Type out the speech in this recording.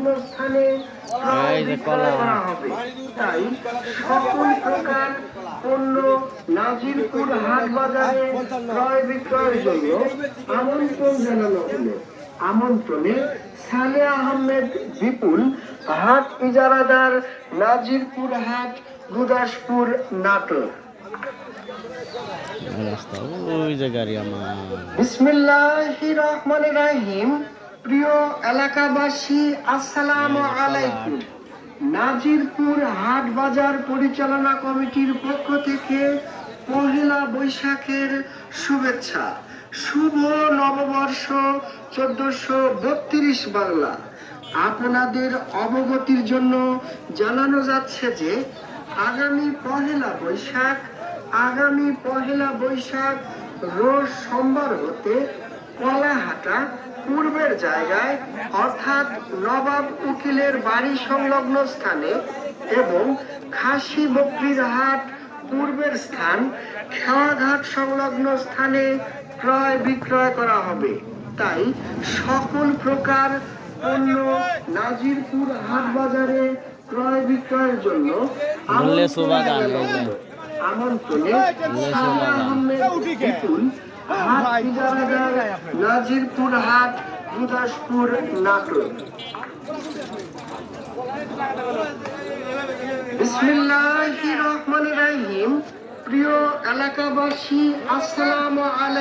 সংলগ্ন স্থানে ক্রয় বিক্রয় করা হবে। তাই সকল প্রকার পণ্য নাজিরপুর হাট বাজারে ক্রয় বিক্রয়ের জন্য আমন্ত্রণ জানানো হলো। আমন্ত্রণে সালেহ আহমেদ বিপুল, হাট ইজারাদার, নাজিরপুর হাট, গুরদাসপুর, নাটোর। বিসমিল্লাহির রহমানির রহিম। প্রিয় এলাকাবাসী, আসসালামু আলাইকুম। নাজিরপুর হাট বাজার পরিচালনা কমিটির পক্ষ থেকে পহেলা বৈশাখের শুভেচ্ছা। শুভ নববর্ষ 1432 বাংলা। আপনাদের অবগতির জন্য জানানো যাচ্ছে যে আগামী পহেলা বৈশাখ রোজ সোমবার হতে কলাহাটা পূর্বের জায়গায় অর্থাৎ নবাব উকিলের বাড়ি সংলগ্ন স্থানে এবং খাসি বকরির হাট পূর্বের স্থান খেওয়াঘাট সংলগ্ন স্থানে ক্রয় বিক্রয় করা হবে। তাই সকল প্রকার পণ্য নাজিরপুর হাট বাজারে ক্রয় বিক্রয়ের জন্য আমন্ত্রণে সালেহ আহমেদ বিপুল, হাট ইজারাদার, নাজিরপুর হাট, গুরদাসপুর, নাটোর। বিসমিল্লাহির রহমানির রহিম। প্রিয় এলাকাবাসী, আসসালামু আলাইকুম।